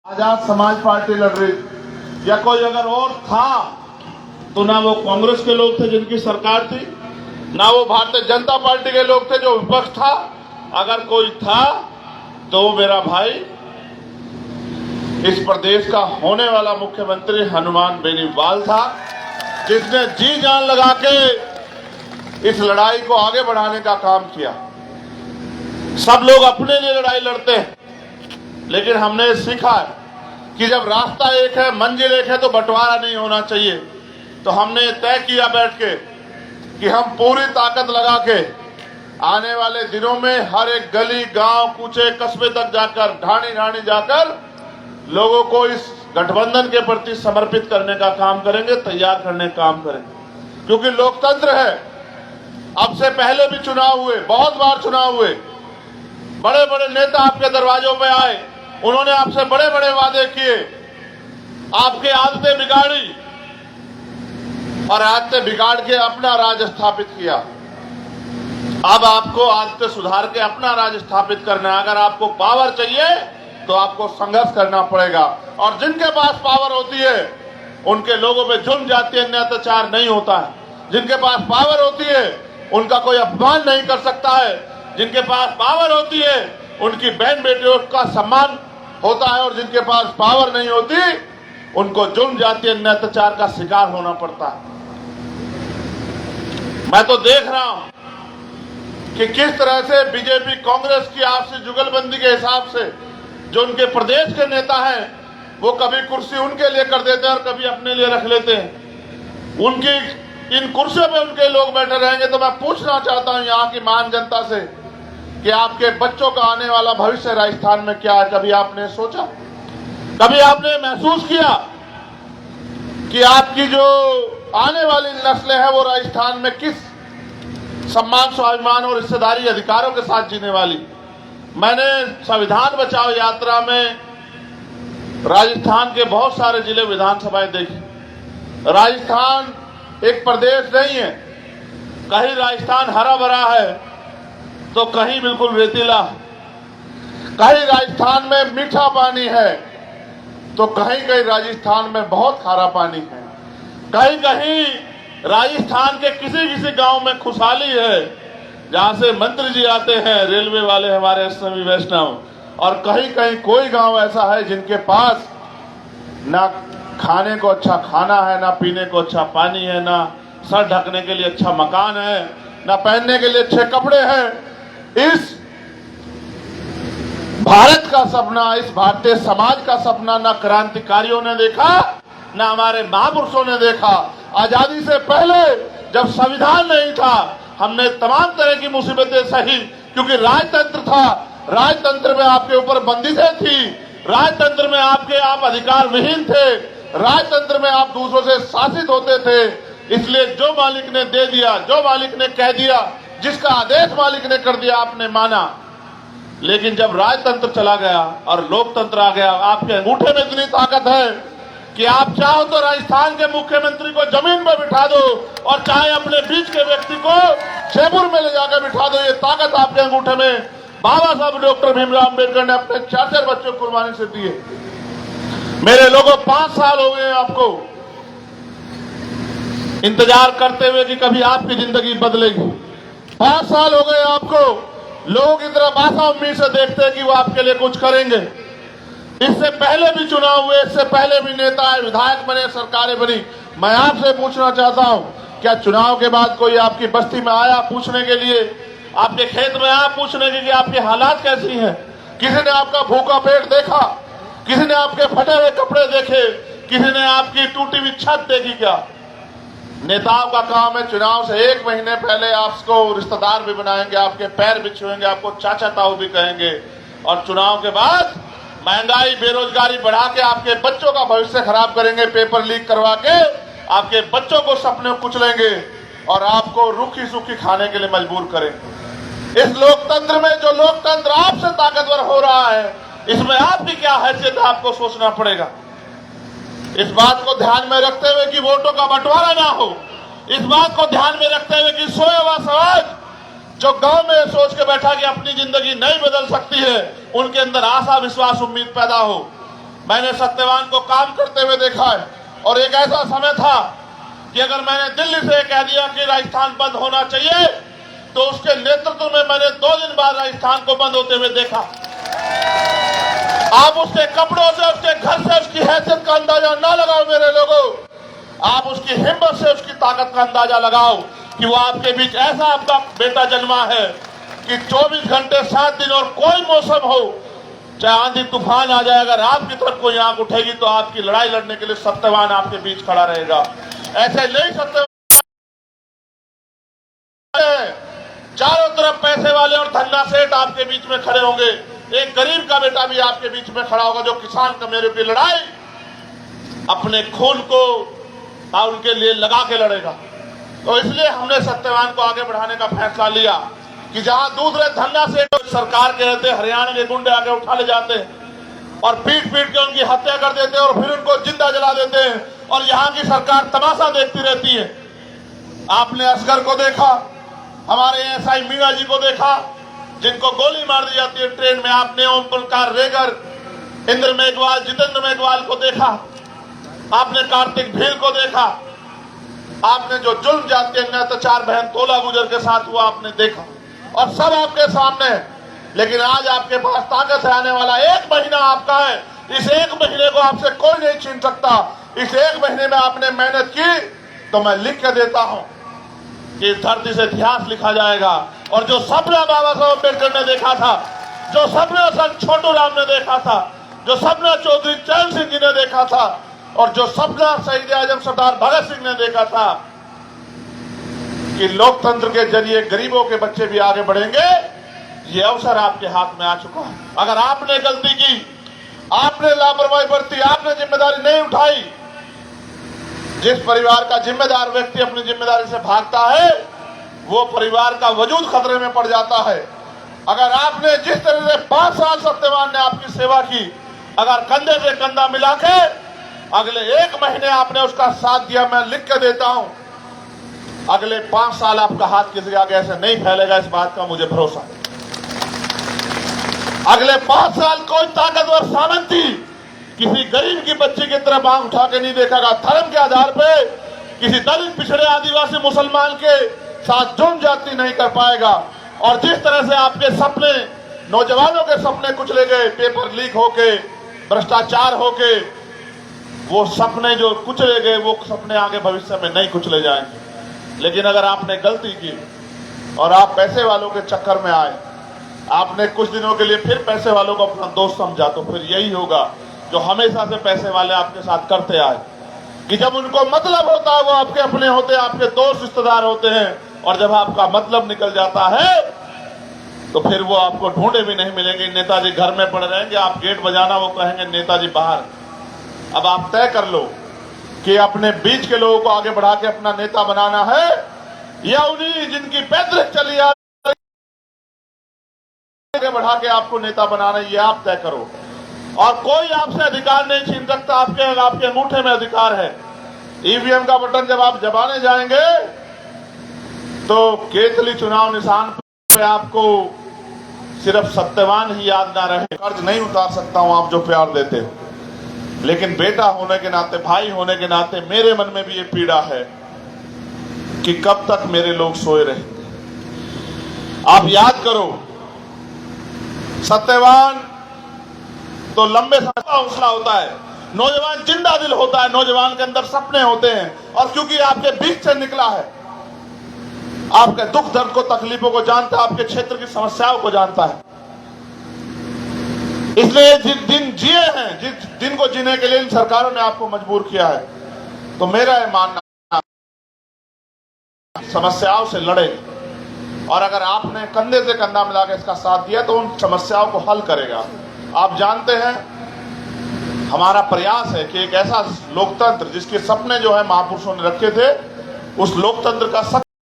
Azad Samaj party लड़ रही थी या कोई अगर और था तो ना वो कांग्रेस के लोग थे जिनकी सरकार थी, ना वो भारतीय जनता पार्टी के लोग थे जो विपक्ष था। अगर कोई था तो वो मेरा भाई इस प्रदेश का होने वाला मुख्यमंत्री हनुमान बेनीवाल था, जिसने जी जान लगा के इस लड़ाई को आगे बढ़ाने का काम किया। सब लोग अपने लिए लड़ाई लड़ते हैं, लेकिन हमने सीखा है कि जब रास्ता एक है, मंजिल एक है, तो बंटवारा नहीं होना चाहिए। तो हमने तय किया बैठ के कि हम पूरी ताकत लगा के आने वाले दिनों में हर एक गली, गांव, कूचे, कस्बे तक जाकर, ढाणी ढाणी जाकर लोगों को इस गठबंधन के प्रति समर्पित करने का काम करेंगे, तैयार करने का काम करेंगे। क्योंकि लोकतंत्र है। अब से पहले भी चुनाव हुए, बहुत बार चुनाव हुए, बड़े बड़े नेता आपके दरवाजों पे आए, उन्होंने आपसे बड़े बड़े वादे किए, आपकी आदतें बिगाड़ी और आदतें बिगाड़ के अपना राज स्थापित किया। अब आपको आदतें सुधार के अपना राज स्थापित करना है। अगर आपको पावर चाहिए तो आपको संघर्ष करना पड़ेगा। और जिनके पास पावर होती है उनके लोगों पे जुल्म, जातीय अत्याचार नहीं होता है। जिनके पास पावर होती है उनका कोई अपमान नहीं कर सकता है। जिनके पास पावर होती है उनकी बहन बेटियों का सम्मान होता है, और जिनके पास पावर नहीं होती उनको जुल्म, जातीय अत्याचार का शिकार होना पड़ता है। मैं तो देख रहा हूं कि किस तरह से बीजेपी कांग्रेस की आपसी जुगलबंदी के हिसाब से जो उनके प्रदेश के नेता हैं वो कभी कुर्सी उनके लिए कर देते हैं और कभी अपने लिए रख लेते हैं। उनकी इन कुर्सियों पे उनके लोग बैठे रहेंगे। तो मैं पूछना चाहता हूं यहाँ की महान जनता से कि आपके बच्चों का आने वाला भविष्य राजस्थान में क्या है? कभी आपने सोचा, कभी आपने महसूस किया कि आपकी जो आने वाली नस्लें हैं वो राजस्थान में किस सम्मान, स्वाभिमान और हिस्सेदारी अधिकारों के साथ जीने वाली? मैंने संविधान बचाओ यात्रा में राजस्थान के बहुत सारे जिले, विधानसभाएं देखी। राजस्थान एक प्रदेश नहीं है। कहीं राजस्थान हरा भरा है तो कहीं बिल्कुल रेतीला, कहीं राजस्थान में मीठा पानी है तो कहीं कहीं राजस्थान में बहुत खारा पानी है। कहीं कहीं राजस्थान के किसी किसी गांव में खुशहाली है जहां से मंत्री जी आते हैं, रेलवे वाले हमारे एसएमवी वैष्णव, और कहीं कहीं कोई गांव ऐसा है जिनके पास ना खाने को अच्छा खाना है, ना पीने को अच्छा पानी है, ना सर ढकने के लिए अच्छा मकान है, ना पहनने के लिए अच्छे कपड़े हैं। इस भारत का सपना, इस भारतीय समाज का सपना ना क्रांतिकारियों ने देखा, ना हमारे महापुरुषों ने देखा। आजादी से पहले जब संविधान नहीं था हमने तमाम तरह की मुसीबतें सही, क्योंकि राजतंत्र था। राजतंत्र में आपके ऊपर बंदिशें थी, राजतंत्र में आप अधिकार विहीन थे, राजतंत्र में आप दूसरों से शासित होते थे। इसलिए जो मालिक ने दे दिया, जो मालिक ने कह दिया, जिसका आदेश मालिक ने कर दिया, आपने माना। लेकिन जब राजतंत्र चला गया और लोकतंत्र आ गया, आपके अंगूठे में इतनी ताकत है कि आप चाहो तो राजस्थान के मुख्यमंत्री को जमीन पर बिठा दो और चाहे अपने बीच के व्यक्ति को जयपुर में ले जाकर बिठा दो। ये ताकत आपके अंगूठे में बाबा साहब डॉक्टर भीमराव अम्बेडकर ने अपने 4 बच्चों को कुर्बानी से दिए। मेरे लोगों, 5 साल हो गए आपको इंतजार करते हुए कि कभी आपकी जिंदगी बदलेगी। 5 साल हो गए आपको लोग की तरफ आशा उम्मीद से देखते हैं कि वो आपके लिए कुछ करेंगे। इससे पहले भी चुनाव हुए, इससे पहले भी नेता आए, विधायक बने, सरकारें बनी। मैं आपसे पूछना चाहता हूं, क्या चुनाव के बाद कोई आपकी बस्ती में आया पूछने के लिए, आपके खेत में आया पूछने के लिए आपके हालात कैसी हैं? किसी ने आपका भूखा पेट देखा? किसी ने आपके फटे हुए कपड़े देखे? किसी ने आपकी टूटी हुई छत देखी? क्या नेताओं का काम है चुनाव से 1 महीने पहले आपको रिश्तेदार भी बनाएंगे, आपके पैर भी छुएंगे, आपको चाचा ताऊ भी कहेंगे, और चुनाव के बाद महंगाई, बेरोजगारी बढ़ा के आपके बच्चों का भविष्य खराब करेंगे, पेपर लीक करवा के आपके बच्चों को सपने कुचलेंगे और आपको रूखी सूखी खाने के लिए मजबूर करेंगे। इस लोकतंत्र में जो लोकतंत्र आपसे ताकतवर हो रहा है, इसमें आपकी क्या हैसियत है, आपको सोचना पड़ेगा। इस बात को ध्यान में रखते हुए कि वोटों का बंटवारा ना हो, इस बात को ध्यान में रखते हुए कि सोया हुआ समाज जो गांव में सोच के बैठा कि अपनी जिंदगी नहीं बदल सकती है, उनके अंदर आशा, विश्वास, उम्मीद पैदा हो। मैंने सत्यवान को काम करते हुए देखा है। और एक ऐसा समय था कि अगर मैंने दिल्ली से कह दिया कि राजस्थान बंद होना चाहिए, तो उसके नेतृत्व में मैंने 2 दिन बाद राजस्थान को बंद होते हुए देखा। आप उसके कपड़ों से, उसके घर से उसकी हैसियत का अंदाजा ना लगाओ मेरे लोगों, आप उसकी हिम्मत से उसकी ताकत का अंदाजा लगाओ कि वो आपके बीच ऐसा आपका बेटा जन्मा है कि 24 घंटे 7 दिन और कोई मौसम हो, चाहे आंधी तूफान आ जाए, अगर आपकी तरफ कोई आंख उठेगी तो आपकी लड़ाई लड़ने के लिए सत्यवान आपके बीच खड़ा रहेगा। ऐसे नहीं सत्यवान चारों तरफ पैसे वाले और धन्ना सेठ आपके बीच में खड़े होंगे, एक गरीब का बेटा भी आपके बीच में खड़ा होगा जो किसान का मेरे की लड़ाई अपने खून को उनके लिए लगा के लड़ेगा। तो इसलिए हमने सत्यवान को आगे बढ़ाने का फैसला लिया कि जहां दूसरे धन्ना सेठ सरकार के रहते हरियाणा के गुंडे आके उठा ले जाते हैं और पीट पीट के उनकी हत्या कर देते हैं और फिर उनको जिंदा जला देते हैं और यहाँ की सरकार तमाशा देखती रहती है। आपने असगर को देखा, हमारे एसआई मीणा जी को देखा जिनको गोली मार दी जाती है ट्रेन में। आपने ओम प्रकाश रेगर, इंद्र मेघवाल, जितेंद्र मेघवाल को देखा, आपने कार्तिक भील को देखा, आपने जो जुल्म जाति अत्याचार बहन तोला गुजर के साथ हुआ आपने देखा और सब आपके सामने। लेकिन आज आपके पास ताकत है, आने वाला 1 महीना आपका है। इस 1 महीने को आपसे कोई नहीं छीन सकता। इस 1 महीने में आपने मेहनत की तो मैं लिख के देता हूं कि इस धरती से इतिहास लिखा जाएगा। और जो सपना बाबा साहब अम्बेडकर ने देखा था, जो सपना संत छोटू राम ने देखा था, जो सपना चौधरी चरण सिंह जी ने देखा था और जो सपना शहीद आजम सरदार भगत सिंह ने देखा था कि लोकतंत्र के जरिए गरीबों के बच्चे भी आगे बढ़ेंगे, ये अवसर आपके हाथ में आ चुका है। अगर आपने गलती की, आपने लापरवाही बरती, आपने जिम्मेदारी नहीं उठाई, जिस परिवार का जिम्मेदार व्यक्ति अपनी जिम्मेदारी से भागता है वो परिवार का वजूद खतरे में पड़ जाता है। अगर आपने जिस तरह से 5 साल सत्यवान ने आपकी सेवा की, अगर कंधे से कंधा मिला के अगले 1 महीने आपने उसका साथ दिया, मैं लिख के देता हूं अगले 5 साल आपका हाथ किसी आगे ऐसे नहीं फैलेगा, इस बात का मुझे भरोसा है। अगले 5 साल कोई ताकतवर सामंती किसी गरीब की बच्ची की तरफ आंख उठा के नहीं देखेगा। धर्म के आधार पे किसी दलित, पिछड़े, आदिवासी, मुसलमान के साथ जुर्म जाति नहीं कर पाएगा। और जिस तरह से आपके सपने, नौजवानों के सपने कुचले गए, पेपर लीक होके, भ्रष्टाचार होके, वो सपने जो कुचले गए वो सपने आगे भविष्य में नहीं कुचले जाएंगे। लेकिन अगर आपने गलती की और आप पैसे वालों के चक्कर में आए, आपने कुछ दिनों के लिए फिर पैसे वालों को अपना दोस्त समझा, तो फिर यही होगा जो हमेशा से पैसे वाले आपके साथ करते आए कि जब उनको मतलब होता है वो आपके अपने होते हैं, आपके दोस्त रिश्तेदार होते हैं। और जब आपका मतलब निकल जाता है तो फिर वो आपको ढूंढे भी नहीं मिलेंगे। नेताजी घर में पड़े रहेंगे, आप गेट बजाना, वो कहेंगे नेताजी बाहर। अब आप तय कर लो कि अपने बीच के लोगों को आगे बढ़ा के अपना नेता बनाना है या उन्हीं जिनकी पैतृक चली आगे बढ़ा के आपको नेता बनाना है, ये आप तय करो। और कोई आपसे अधिकार नहीं छीन सकता, आपके अंगूठे में अधिकार है। ईवीएम का बटन जब आप दबाने जाएंगे तो केतली चुनाव निशान पे आपको सिर्फ सत्यवान ही याद ना रहे। कर्ज नहीं उतार सकता हूं आप जो प्यार देते हो, लेकिन बेटा होने के नाते, भाई होने के नाते मेरे मन में भी ये पीड़ा है कि कब तक मेरे लोग सोए रहेंगे। आप याद करो, सत्यवान तो लंबे समय का हौसला होता है, नौजवान जिंदा दिल होता है, नौजवान के अंदर सपने होते हैं। और क्योंकि आपके बीच से निकला है, आपके दुख दर्द को, तकलीफों को जानता है, आपके क्षेत्र की समस्याओं को जानता है, इसलिए जिस दिन जिए हैं, जिस दिन को जीने के लिए इन सरकारों ने आपको मजबूर किया है, तो मेरा यह मानना समस्याओं से लड़े। और अगर आपने कंधे से कंधा मिलाकर इसका साथ दिया तो उन समस्याओं को हल करेगा। आप जानते हैं हमारा प्रयास है कि एक ऐसा लोकतंत्र जिसके सपने जो है महापुरुषों ने रखे थे, उस लोकतंत्र का